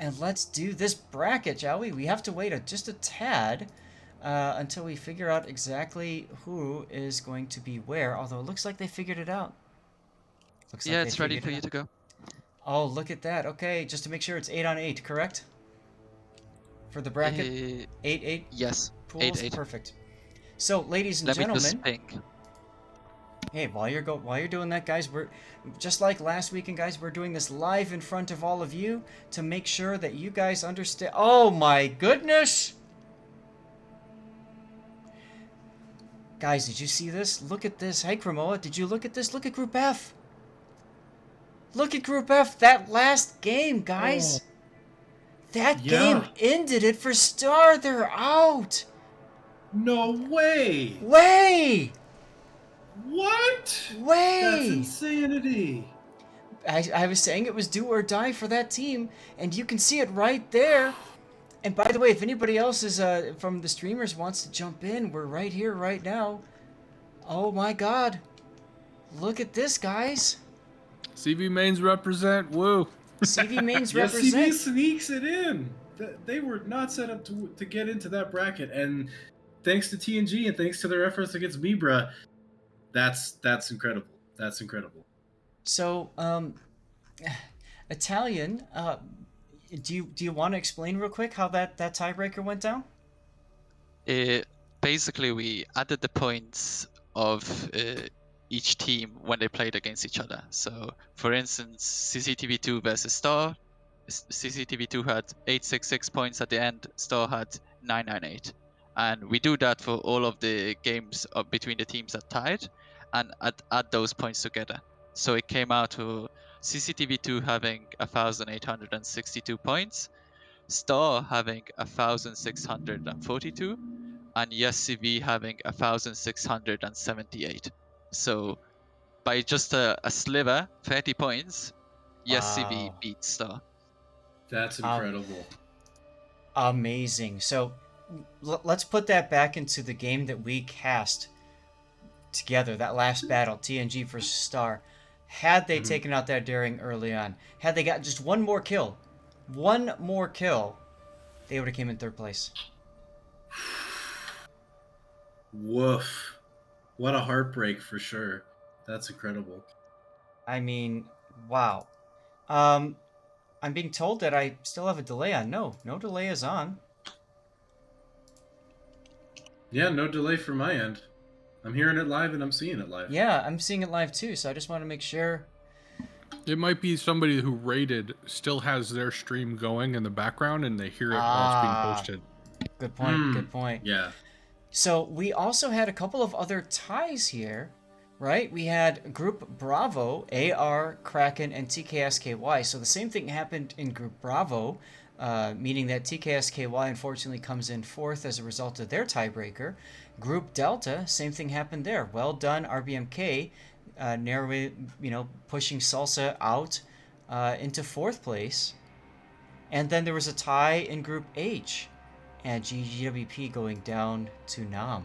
And let's do this bracket, shall we? We have to wait just a tad until we figure out exactly who is going to be where. Although it looks like they figured it out. Looks like Yeah, they it's ready figured for it you out. to go. Oh, look at that. Okay, just to make sure it's 8 on 8, correct? For the bracket? Uh, 8 yes, pools? 8-8. Perfect. So, ladies and Let me just gentlemen, ping. hey, while you're doing that, guys, we're just like last weekend, guys. We're doing this live in front of all of you to make sure that you guys understand. Oh my goodness, guys! Did you see this? Look at this. Hey, Cremoa, did you look at this? Look at Group F. Look at Group F. That last game, Oh, guys. That game yeah. ended it for Star. They're out. No way. Way, What? That's way. insanity. I was saying it was do or die for that team, and you can see it right there. And by the way, if anybody else is from the streamers wants to jump in, we're right here, right now. Oh my God! Look at this, guys. CV mains represent. Woo. CV mains Yes, CV represent. sneaks it in. They were not set up to get into that bracket, and thanks to TNG and thanks to their efforts against Mibra, that's incredible. That's incredible. So, Italian. Do you want to explain real quick how that tiebreaker went down? Uh, Basically, we added the points of each team when they played against each other. So, for instance, CCTV2 versus Star. CCTV2 had 866 points at the end. Star had 998. And we do that for all of the games between the teams that tied, and add those points together. So it came out to CCTV2 having 1,862 points, Star having 1,642, and YesCV having 1,678. So by just a sliver, 30 points, YesCV Wow. beats Star. That's Um, incredible. Amazing. So, let's put that back into the game that we cast together, that last battle, TNG versus Star. Had they Mhm. taken out that daring early on, had they got just one more kill, they would have came in third place. Woof. What a heartbreak for sure. That's incredible. I mean, wow. Um, I'm being told that I still have a delay on. No delay is on. Yeah, no delay from my end. I'm hearing it live and I'm seeing it live. Yeah, I'm seeing it live too, so I just want to make sure. It might be somebody who rated still has their stream going in the background and they hear it while it's being Ah, posted. good point, good point. Yeah. So we also had a couple of other ties here, right? We had Group Bravo, AR, Kraken, and TKSKY. So the same thing happened in Group Bravo, meaning that TKSKY unfortunately comes in fourth as a result of their tiebreaker. Group Delta, same thing happened there. Well done, RBMK, narrowly, pushing Salsa out into fourth place. And then there was a tie in Group H, and GGWP going down to Nam.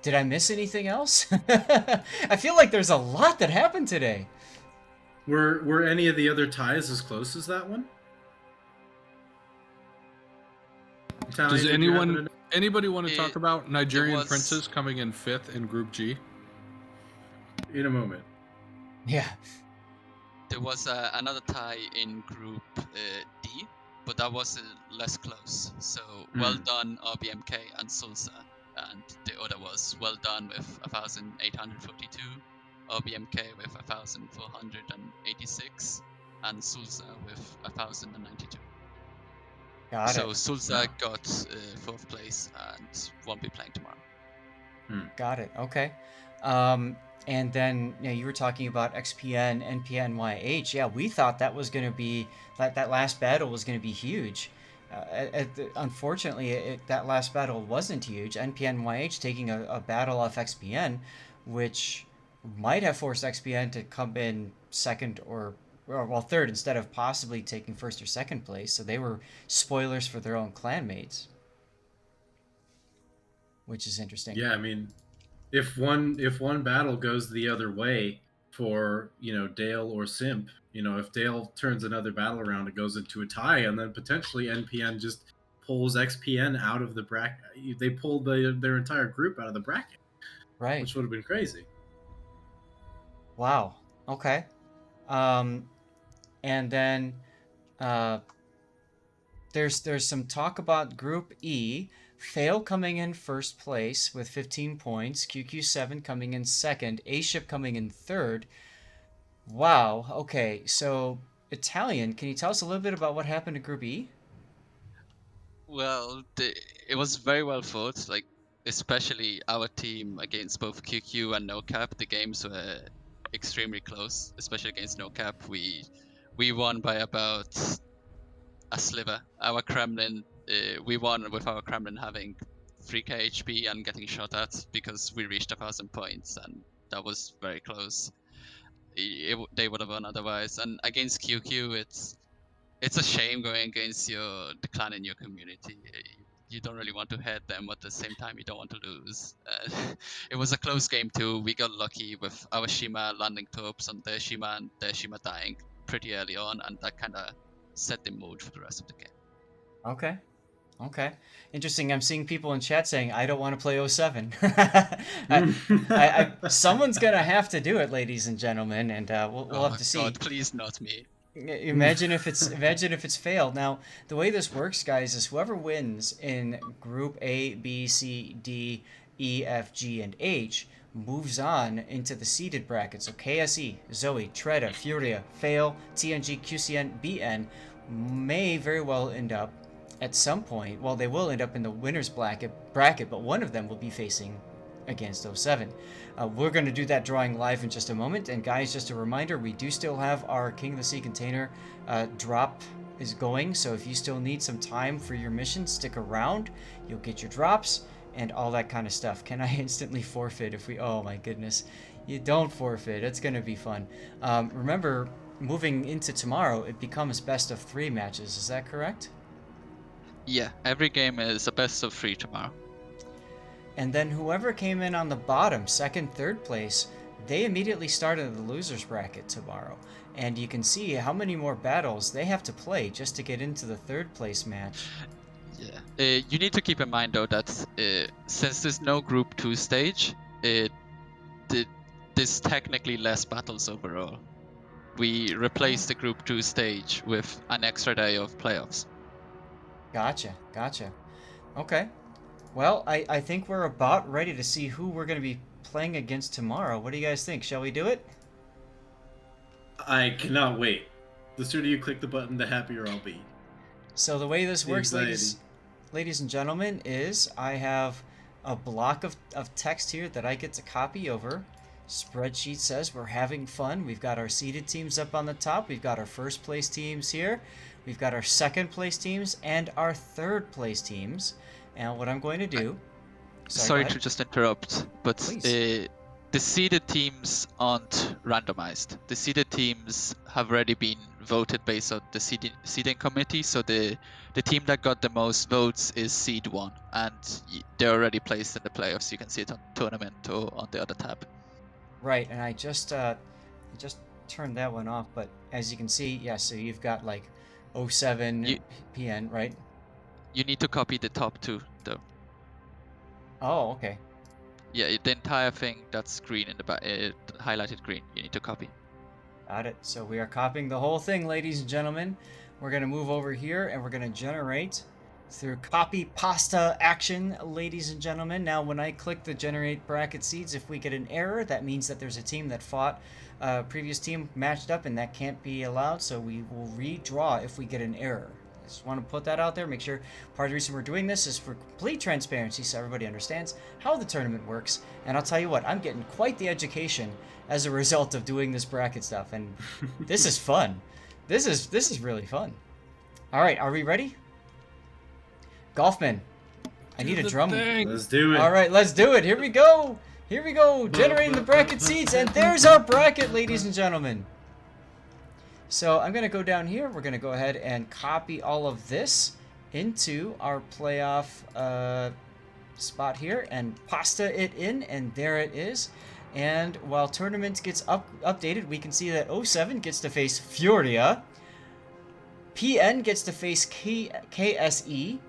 Did I miss anything else? I feel like there's a lot that happened today. Were any of the other ties as close as that one? Italian, Does did you happen to know? anybody want to talk about Nigerian was- Princess coming in fifth in Group G? In a moment. Yeah. There was another tie in Group D, but that was less close. So well done RBMK and Sulsa, and the other was well done with 1,842, RBMK with 1,486, and Sulsa with 1,092. Got So it. Sulsa got fourth place and won't be playing tomorrow. Got it. Okay. And then you were talking about XPN, NPNYH. Yeah, we thought that was going to be that last battle was going to be huge. Unfortunately, that last battle wasn't huge. NPNYH taking a battle off XPN, which might have forced XPN to come in second or well third instead of possibly taking first or second place. So they were spoilers for their own clanmates, which is interesting. Yeah, I mean, if one battle goes the other way for Dale or Simp, You know, if Dale turns another battle around, it goes into a tie, and then potentially NPN just pulls XPN out of the bracket. They pulled their entire group out of the bracket, Right. which would have been crazy. Wow. Okay. And then uh, there's some talk about Group E. Fail coming in first place with 15 points. QQ7 coming in second. A-Ship coming in third. Wow. Okay. So Italian, can you tell us a little bit about what happened to Group E? Well, it was very well fought. Like, especially our team against both QQ and NoCap. The games were extremely close, especially against NoCap. We won by about a sliver. Our Kremlin, we won with our Kremlin having 3k HP and getting shot at because we reached 1,000 points, and that was very close. They would have won otherwise. And against QQ, it's a shame going against the clan in your community. You don't really want to head them, but at the same time, you don't want to lose. It was a close game too. We got lucky with our Shima landing torps on their Shima and their Shima dying pretty early on, and that kind of set the mood for the rest of the game. Okay. Okay. Interesting. I'm seeing people in chat saying, I don't want to play 07. Someone's going to have to do it, ladies and gentlemen, and we'll have to see. God, please not me. Imagine if it's failed. Now, the way this works, guys, is whoever wins in Group A, B, C, D, E, F, G, and H moves on into the seeded bracket. So KSE, Zoe, Treda, Furia, Fail, TNG, QCN, BN may very well end up at some point. Well, they will end up in the winners bracket, but one of them will be facing against 07. We're going to do that drawing live in just a moment. And guys, just a reminder, we do still have our King of the Sea container drop is going. So if you still need some time for your mission, stick around. You'll get your drops and all that kind of stuff. Can I instantly forfeit if we... Oh my goodness. You don't forfeit. It's going to be fun. Remember, moving into tomorrow, it becomes best of 3 matches. Is that correct? Yeah, every game is a best of 3 tomorrow. And then whoever came in on the bottom, second, third place, they immediately started the losers bracket tomorrow. And you can see how many more battles they have to play just to get into the third place match. Yeah. You need to keep in mind though that since there's no Group 2 stage, there's technically less battles overall. We replaced the Group 2 stage with an extra day of playoffs. Gotcha. Okay. Well, I think we're about ready to see who we're going to be playing against tomorrow. What do you guys think? Shall we do it? I cannot wait. The sooner you click the button, the happier I'll be. So the way this The works, anxiety. ladies and gentlemen, is I have a block of text here that I get to copy over. Spreadsheet says we're having fun. We've got our seeded teams up on the top. We've got our first place teams here. We've got our second place teams and our third place teams. And what I'm going to do... Sorry to just interrupt, but Please. The seeded teams aren't randomized. The seeded teams have already been voted based on the seeding committee, so the team that got the most votes is seed 1, and they're already placed in the playoffs. You can see it on tournament or on the other tab. Right, and I just turned that one off, but as you can see, yeah, so you've got like 07 PN, right? You need to copy the top 2 though. Oh, okay. Yeah, the entire thing that's green in the back, highlighted green, you need to copy. Got it. So we are copying the whole thing, ladies and gentlemen. We're going to move over here and we're going to generate through copy pasta action, ladies and gentlemen. Now, when I click the generate bracket seeds, if we get an error, that means that there's a team that fought a previous team matched up, and that can't be allowed. So we will redraw if we get an error. I just want to put that out there. Make sure part of the reason we're doing this is for complete transparency, so everybody understands how the tournament works. And I'll tell you what, I'm getting quite the education as a result of doing this bracket stuff, and this is fun. This is really fun. All right, are we ready? Golfman, I need a drum. Let's do it. All right, let's do it. Here we go. Generating the bracket seats, and there's our bracket, ladies and gentlemen. So I'm going to go down here. We're going to go ahead and copy all of this into our playoff spot here and pasta it in, and there it is. And while tournament gets updated, we can see that 07 gets to face Furia. PN gets to face KSE.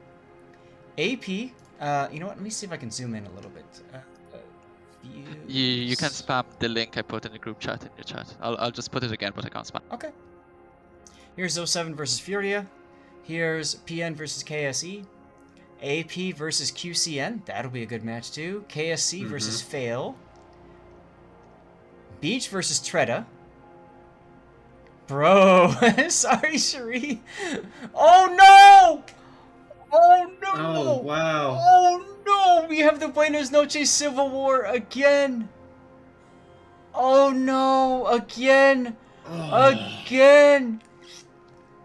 AP, you know what? Let me see if I can zoom in a little bit. You can Views. spam the link I put in the group chat in your chat. I'll just put it again, but I can't spam. Okay. Here's 07 versus Furia. Here's PN versus KSE. AP versus QCN. That'll be a good match too. KSC versus Fail. Beach versus Tretta. Bro, sorry, Cherie. Oh no! Oh no! Oh, wow. Oh no! We have the Buenos Noches Civil War again! Oh no! Again! Again!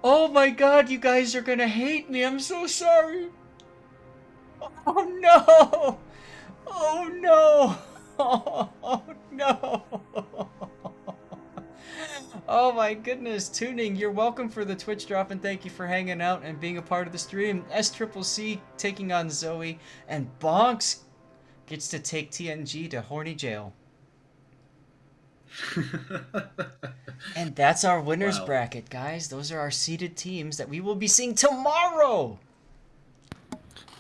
Oh my god, you guys are gonna hate me. I'm so sorry. Oh no! Oh no! Oh no! Oh my goodness, Tuning, you're welcome for the Twitch drop and thank you for hanging out and being a part of the stream. SCCC taking on Zoe, and Bonks gets to take TNG to Horny Jail. And that's our winners bracket, guys. Those are our seeded teams that we will be seeing tomorrow.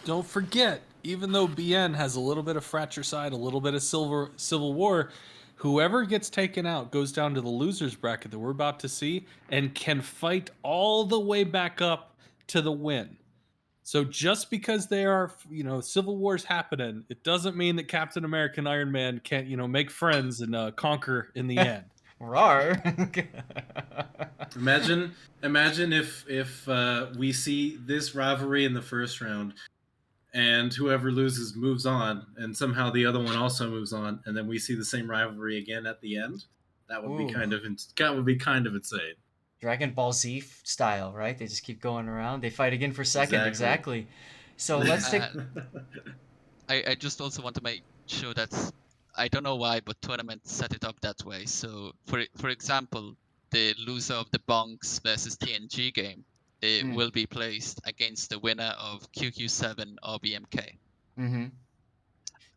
Don't forget, even though BN has a little bit of fratricide, a little bit of civil war, whoever gets taken out goes down to the losers bracket that we're about to see and can fight all the way back up to the win. So just because they are, civil wars happening, it doesn't mean that Captain America and Iron Man can't, make friends and conquer in the end. Rar. Imagine if we see this rivalry in the first round, and whoever loses moves on, and somehow the other one also moves on, and then we see the same rivalry again at the end. That would be kind of insane. Dragon Ball Z style, right? They just keep going around. They fight again for second, exactly. So let's take. I just also want to make sure that I don't know why, but tournaments set it up that way. So for example, the loser of the Bonks versus TNG game, it will be placed against the winner of QQ7 or BMK. Mm-hmm.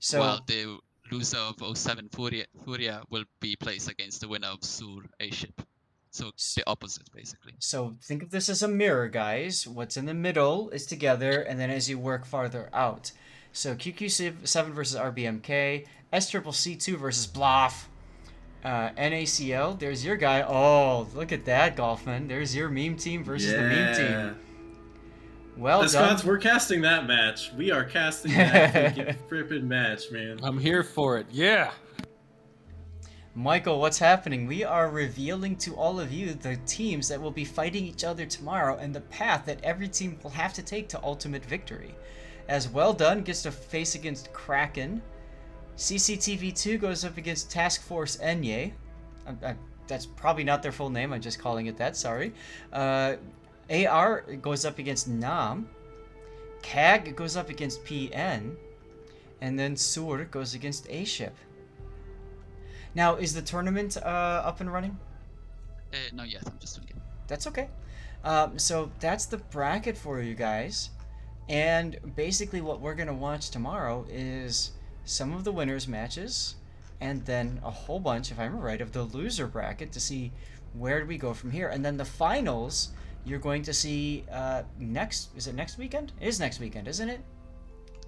So while the loser of 07 Furia will be placed against the winner of Sur A-Ship. So the opposite, basically. So think of this as a mirror, guys. What's in the middle is together, and then as you work farther out. So QQ7 versus RBMK, SCCC2 versus Bloff, NACL, there's your guy. Oh, look at that, Golfman. There's your meme team versus the meme team. Well done. Scots, we're casting that match. We are casting that frippin' match, man. I'm here for it. Yeah. Michael, what's happening? We are revealing to all of you the teams that will be fighting each other tomorrow and the path that every team will have to take to ultimate victory. As Well Done gets to face against Kraken. CCTV2 goes up against Task Force Enye. That's probably not their full name. I'm just calling it that. Sorry. AR goes up against Nam. CAG goes up against PN. And then Sur goes against A-Ship. Now, is the tournament up and running? Not yet. I'm just doing it. That's okay. So that's the bracket for you guys. And basically what we're going to watch tomorrow is some of the winners matches and then a whole bunch, if I remember right, of the loser bracket to see where do we go from here. And then the finals you're going to see is it next weekend? It is next weekend, isn't it?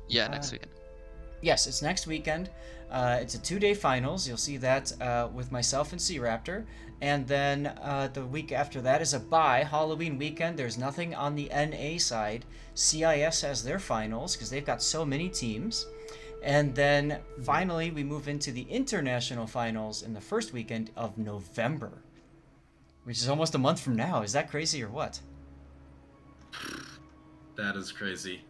Yeah, next weekend. Yes, it's next weekend. It's a 2-day finals. You'll see that with myself and C-Raptor. And then the week after that is a bye, Halloween weekend. There's nothing on the NA side. CIS has their finals because they've got so many teams. And then finally we move into the international finals in the first weekend of November, which is almost a month from now. Is that crazy or what? That is crazy.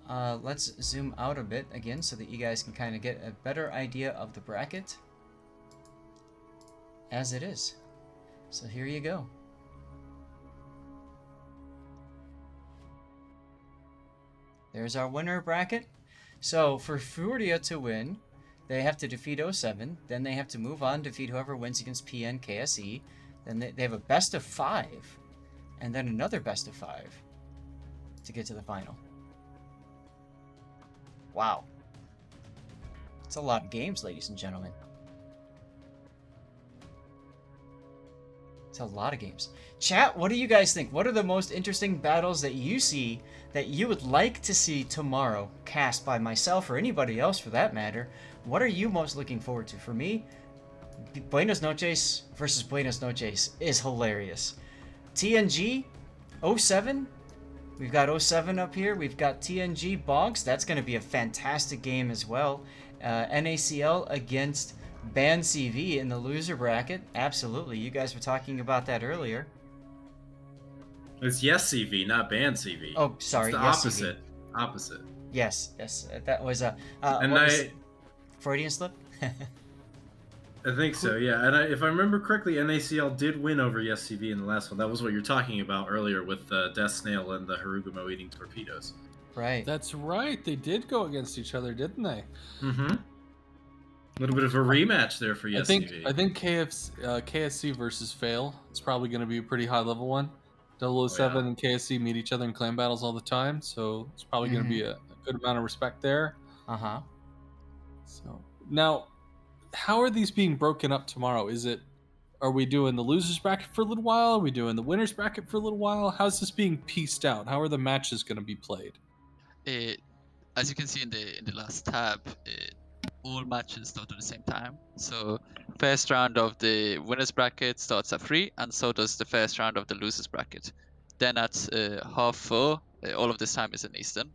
Let's zoom out a bit again so that you guys can kind of get a better idea of the bracket as it is. So here you go. There's our winner bracket. So for Furia to win, they have to defeat 07. Then they have to move on, defeat whoever wins against PN, KSE. Then they have a best of 5. And then another best of 5 to get to the final. Wow. It's a lot of games, ladies and gentlemen. It's a lot of games. Chat, what do you guys think? What are the most interesting battles that you see that you would like to see tomorrow cast by myself or anybody else for that matter? What are you most looking forward to? For me, Buenos Noches versus Buenos Noches is hilarious. TNG 07, we've got 07 up here. We've got TNG Boggs. That's going to be a fantastic game as well. NACL against Ban CV in the loser bracket. Absolutely. You guys were talking about that earlier. It's yes CV, not ban CV. Oh, sorry. It's the yes, opposite. CV. Opposite. Yes. That was a And what was Freudian slip. I think so, yeah. And if I remember correctly, NACL did win over Yes CV in the last one. That was what you're talking about earlier with Death Snail and the Harugumo eating torpedoes. Right. That's right. They did go against each other, didn't they? Mm-hmm. A little bit of a rematch there for Yes CV. I think KSC versus Fail. It's probably going to be a pretty high level one. 007 and KSC meet each other in clan battles all the time, so it's probably going to be a good amount of respect there. Uh-huh. So now, how are these being broken up tomorrow? Are we doing the losers bracket for a little while? Are we doing the winners bracket for a little while? How's this being pieced out? How are the matches going to be played? As you can see in the last tab, all matches start at the same time. So first round of the winners bracket starts at 3, and so does the first round of the losers bracket. Then at 4:30, all of this time is in Eastern.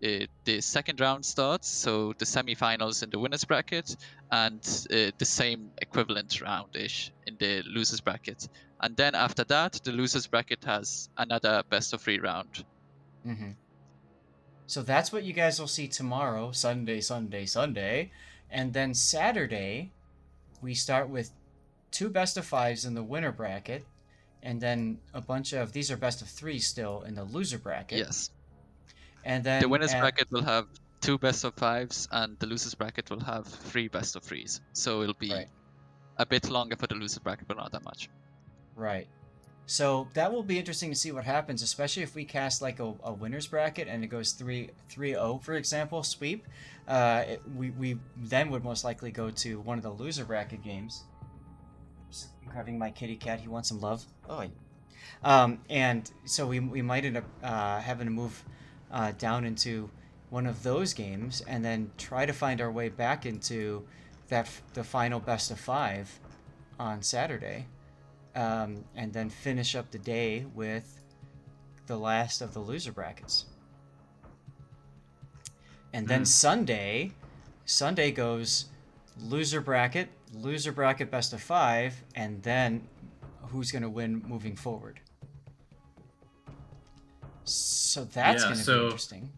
The second round starts, so the semi-finals in the winners bracket, and the same equivalent round-ish in the losers bracket. And then after that, the losers bracket has another best of 3 round. Mm-hmm. So that's what you guys will see tomorrow, Sunday. And then Saturday, we start with 2 best of 5s in the winner bracket, and then a bunch of, these are best of 3s still in the loser bracket. Yes. And then The winners bracket will have 2 best of 5s, and the losers bracket will have 3 best of 3s. So it'll be a bit longer for the loser bracket, but not that much. Right. So that will be interesting to see what happens, especially if we cast like a winners bracket and it goes 3-0, for example, sweep. We then would most likely go to one of the loser bracket games. Just grabbing my kitty cat, he wants some love. Oh, and so we might end up having to move down into one of those games and then try to find our way back into the final best of 5 on Saturday. And then finish up the day with the last of the loser brackets. And then Sunday goes loser bracket best of 5, and then who's going to win moving forward. So that's going to be interesting.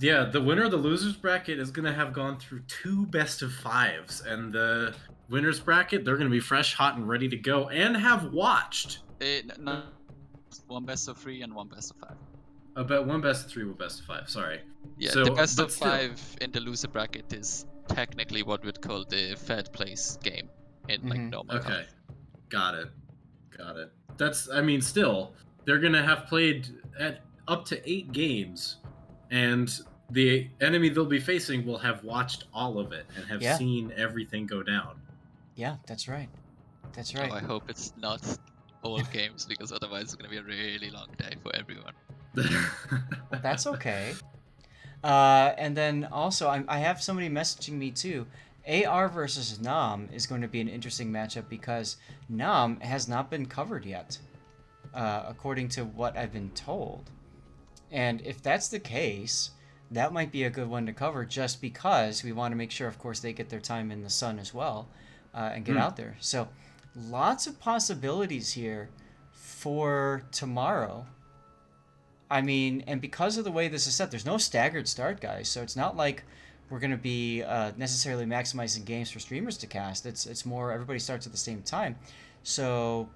Yeah, the winner of the losers bracket is going to have gone through 2 best of 5s, and the winners bracket, they're going to be fresh, hot, and ready to go, and have watched. No, 1 best of 3 and 1 best of 5. About 1 best of 3, 1 best of 5. Sorry. Yeah, the best of 5 in the loser bracket is technically what we'd call the third place game in like normal. Okay, got it. That's, I mean, still, they're going to have played at up to 8 games, and the enemy they'll be facing will have watched all of it and have seen everything go down. Yeah, that's right. Oh, I hope it's not all games, because otherwise it's going to be a really long day for everyone. Well, that's okay. And then also, I have somebody messaging me too. AR versus Nam is going to be an interesting matchup because Nam has not been covered yet, according to what I've been told. And if that's the case, that might be a good one to cover just because we want to make sure, of course, they get their time in the sun as well and get out there. So lots of possibilities here for tomorrow. I mean, and because of the way this is set, there's no staggered start, guys. So it's not like we're going to be necessarily maximizing games for streamers to cast. It's more everybody starts at the same time. So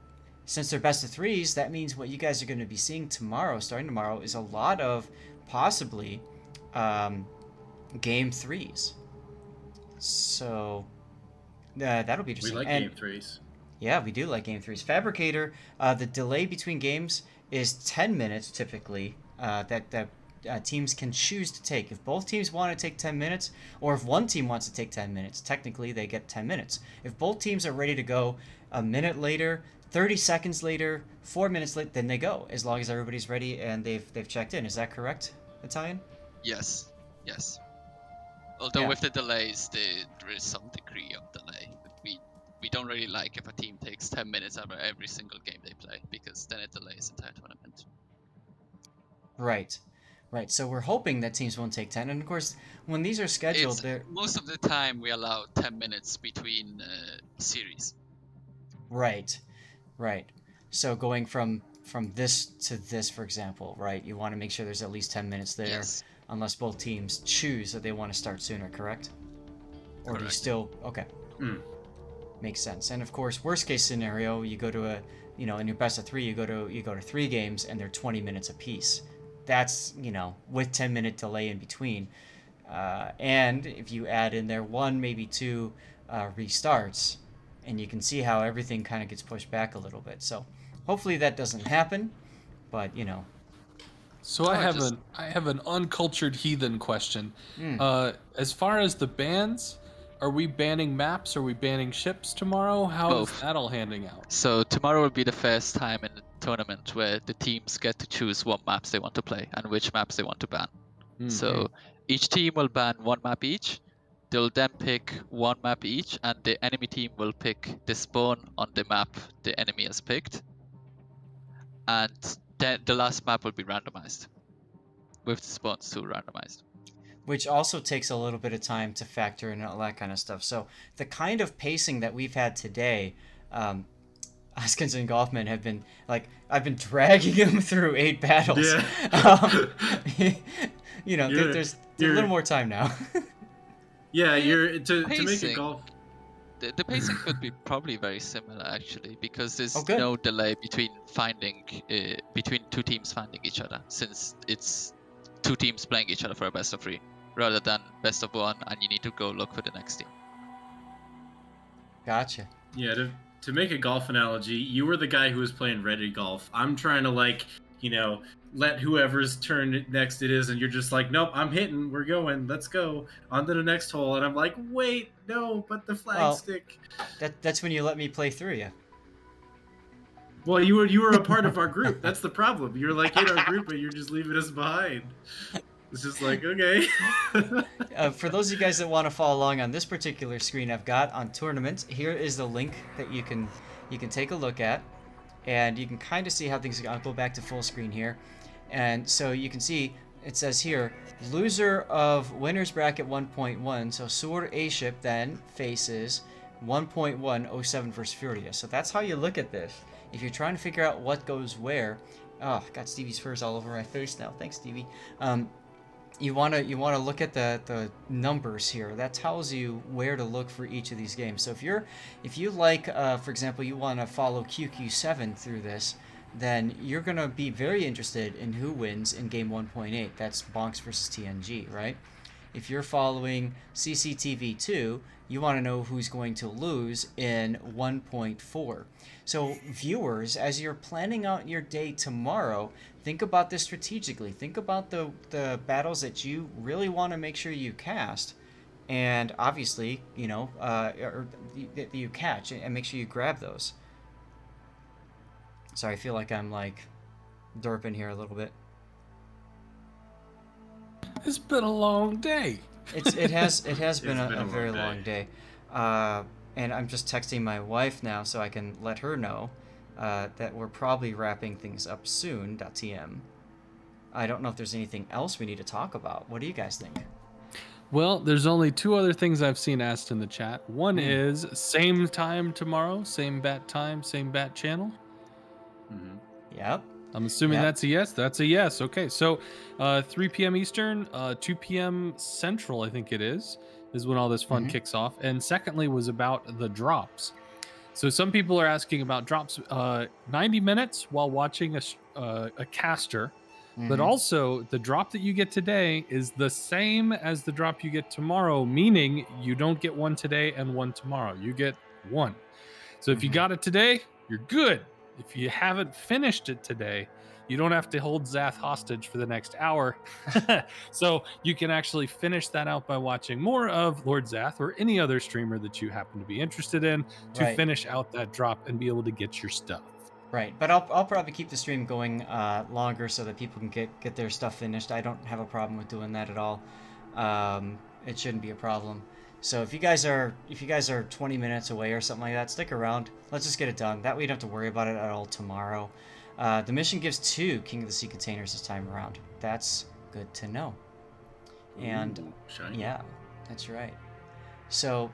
since they're best of 3s, that means what you guys are going to be seeing tomorrow, starting tomorrow, is a lot of possibly game 3s. So that'll be interesting. We like game 3s. Yeah, we do like game 3s. Fabricator, the delay between games is 10 minutes typically that teams can choose to take. If both teams want to take 10 minutes, or if one team wants to take 10 minutes, technically they get 10 minutes. If both teams are ready to go a minute later, 30 seconds later, 4 minutes later, then they go, as long as everybody's ready and they've checked in. Is that correct, Italian? Yes. Although Yeah. with the delays, there is some degree of delay. We don't really like if a team takes 10 minutes over every single game they play, because then it delays the entire tournament. Right. So we're hoping that teams won't take 10. And of course, when these are scheduled, they're Most of the time we allow 10 minutes between series. right. So going from this to this, for example, right? You want to make sure there's at least 10 minutes there, Yes. unless both teams choose that they want to start sooner, correct? Or do you Correct. still okay? Makes sense. And of course, worst case scenario, you go to in your best of 3, you go to 3 games and they're 20 minutes apiece. That's with 10-minute delay in between, and if you add in there 1, maybe 2 restarts, and you can see how everything kind of gets pushed back a little bit. So hopefully that doesn't happen, but So I have an uncultured heathen question. As far as the bans, are we banning maps? Are we banning ships tomorrow? How is Both. that all handing out? So tomorrow will be the first time in the tournament where the teams get to choose what maps they want to play and which maps they want to ban. So each team will ban 1 map each. They'll then pick 1 map each, and the enemy team will pick the spawn on the map the enemy has picked. And then the last map will be randomized, with the spawns too randomized. which also takes a little bit of time to factor in and all that kind of stuff. So the kind of pacing that we've had today, Hoskins and Golfman have been I've been dragging him through 8 battles. Yeah. There's a little more time now. Yeah, you're to make a Pacing. golf. The pacing could be probably very similar actually, because there's Oh, good. no delay between between 2 teams finding each other, since it's 2 teams playing each other for a best of 3, rather than best of 1 and you need to go look for the next team. Gotcha. Yeah, to make a golf analogy, you were the guy who was playing ready golf. I'm trying to let whoever's turn next it is, and you're just like, nope, I'm hitting, we're going, let's go on to the next hole, and I'm like, wait, no, but the flag stick. That's when you let me play through you. Well, you were a part of our group. That's the problem. You're like in our group, and you're just leaving us behind. It's just like, okay. For those of you guys that want to follow along on this particular screen I've got on tournament, here is the link that you can take a look at, and you can kind of see how things go. I'll go back to full screen here, and so you can see it says here, loser of winners bracket 1.1. So Sword A ship then faces 1.107 versus Furia. So that's how you look at this. If you're trying to figure out what goes where, oh, got Stevie's furs all over my face now. Thanks, Stevie. You wanna look at the numbers here. That tells you where to look for each of these games. So if you like, for example, you want to follow QQ7 through this, then you're gonna be very interested in who wins in game 1.8. That's Bonks versus TNG, right? If you're following CCTV2, you want to know who's going to lose in 1.4. So viewers, as you're planning out your day tomorrow, think about this strategically. Think about the battles that you really want to make sure you cast, and obviously, or that you catch, and make sure you grab those. Sorry, I feel like I'm derping here a little bit. It's been a long day. It has been a long very day. long day, and I'm just texting my wife now so I can let her know that we're probably wrapping things up soon. .tm. I don't know if there's anything else we need to talk about. What do you guys think? Well, there's only 2 other things I've seen asked in the chat. One is same time tomorrow, same bat time, same bat channel. Yep. I'm assuming Yep. that's a yes. That's a yes. Okay, so 3 p.m. Eastern, 2 p.m. Central, I think it is when all this fun kicks off. And secondly was about the drops. So some people are asking about drops, 90 minutes while watching a caster, but also the drop that you get today is the same as the drop you get tomorrow, meaning you don't get one today and one tomorrow. You get one. So if you got it today, you're good. If you haven't finished it today, you don't have to hold Zath hostage for the next hour. So you can actually finish that out by watching more of Lord Zath or any other streamer that you happen to be interested in to Right. finish out that drop and be able to get your stuff. Right, but I'll probably keep the stream going longer so that people can get their stuff finished. I don't have a problem with doing that at all. It shouldn't be a problem. So if you guys are 20 minutes away or something like that, stick around. Let's just get it done. That way you don't have to worry about it at all tomorrow. The mission gives 2 King of the Sea containers this time around. That's good to know. And Ooh, shiny. yeah, that's right. So,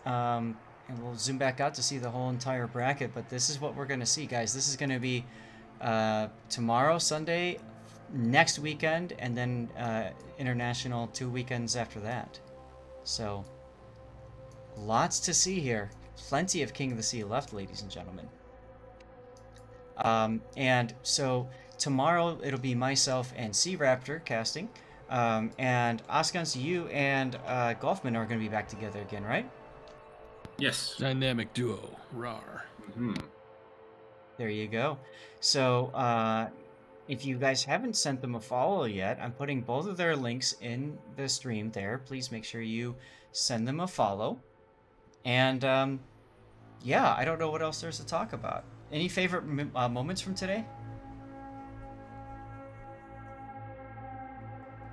and we'll zoom back out to see the whole entire bracket, but this is what we're going to see, guys. This is going to be tomorrow, Sunday, next weekend, and then international 2 weekends after that. So, lots to see here. Plenty of King of the Sea left, ladies and gentlemen. And so, tomorrow it'll be myself and Sea Raptor casting. And Oskans, you and Golfman are going to be back together again, right? Yes. Dynamic duo, rar. Mhm. There you go. So, if you guys haven't sent them a follow yet, I'm putting both of their links in the stream there. Please make sure you send them a follow. And, yeah, I don't know what else there's to talk about. Any favorite moments from today?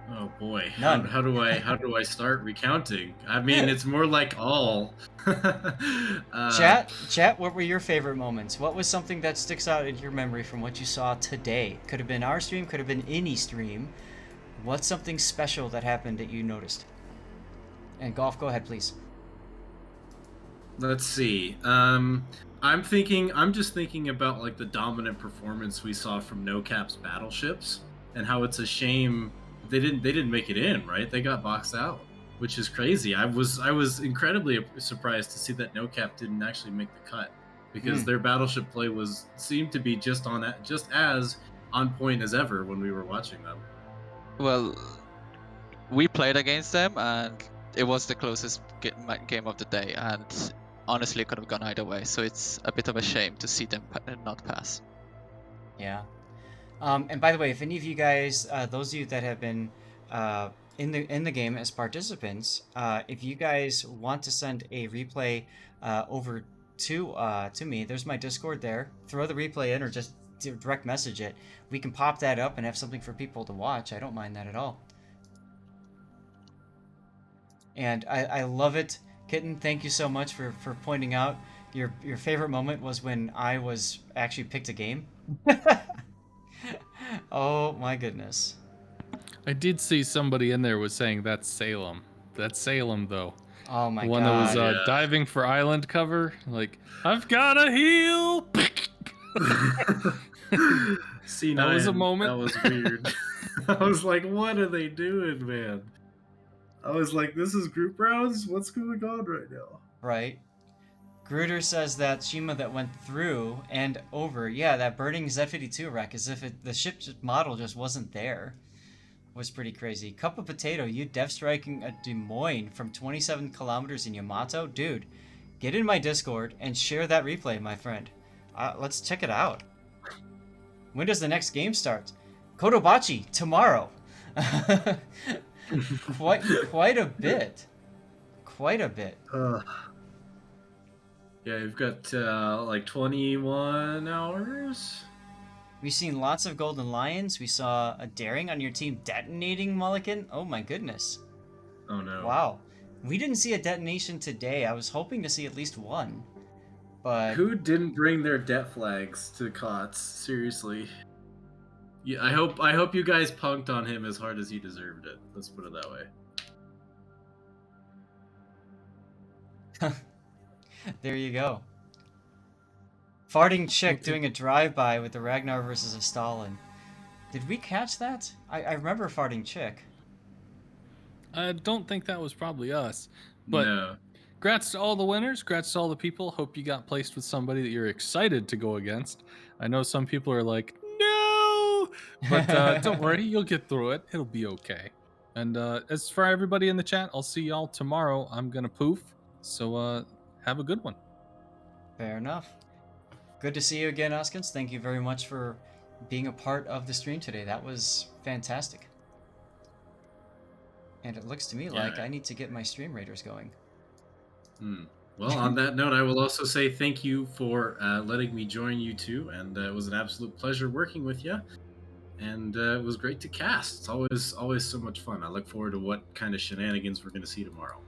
Oh boy. None. How do I start recounting? I mean, it's more like all. Chat, what were your favorite moments? What was something that sticks out in your memory from what you saw today? Could have been our stream, could have been any stream. What's something special that happened that you noticed? And Golf, go ahead, please. Let's see. I'm just thinking about like the dominant performance we saw from No Cap's battleships and how it's a shame they didn't make it in, right? They got boxed out, which is crazy. I was incredibly surprised to see that No Cap didn't actually make the cut because their battleship play seemed to be just as on point as ever when we were watching them. Well, we played against them, and it was the closest game of the day, and honestly, it could have gone either way. So it's a bit of a shame to see them not pass. Yeah. And by the way, if any of you guys, those of you that have been in the game as participants, if you guys want to send a replay over to me, there's my Discord there. Throw the replay in or just direct message it. We can pop that up and have something for people to watch. I don't mind that at all. And I love it. Kitten, thank you so much for pointing out your favorite moment was when I was actually picked a game. Oh my goodness. I did see somebody in there was saying that's Salem. That's Salem, though. Oh my The one god. that was Yeah. diving for island cover. Like, I've got a heal. See, That was a moment. That was weird. I was like, what are they doing, man? I was like, this is group rounds? What's going on right now? Right. Gruder says that Shima that went through and over, yeah, that burning Z-52 wreck, as if the ship model just wasn't there, was pretty crazy. Cup of Potato, you dev striking a Des Moines from 27 kilometers in Yamato? Dude, get in my Discord and share that replay, my friend. Let's check it out. When does the next game start? Kotobachi, tomorrow. Quite a bit. Quite a bit. Yeah, you've got like 21 hours. We've seen lots of Golden Lions. We saw a daring on your team detonating Mulligan. Oh my goodness. Oh no. Wow. We didn't see a detonation today. I was hoping to see at least one. But Who didn't bring their det flags to Kots? Seriously. Yeah, I hope you guys punked on him as hard as he deserved it. Let's put it that way. there you go. Farting chick doing a drive-by with the Ragnar versus a Stalin. Did we catch that? I remember farting chick. I don't think that was probably us. But No. Congrats to all the winners. Congrats to all the people. Hope you got placed with somebody that you're excited to go against. I know some people are like, no! But don't worry, you'll get through it. It'll be okay. And as for everybody in the chat, I'll see y'all tomorrow. I'm going to poof. So have a good one. Fair enough. Good to see you again, Oskins. Thank you very much for being a part of the stream today. That was fantastic. And it looks to me like I need to get my stream raiders going. Well, on that note, I will also say thank you for letting me join you too, and it was an absolute pleasure working with you. And it was great to cast. It's always so much fun. I look forward to what kind of shenanigans we're going to see tomorrow.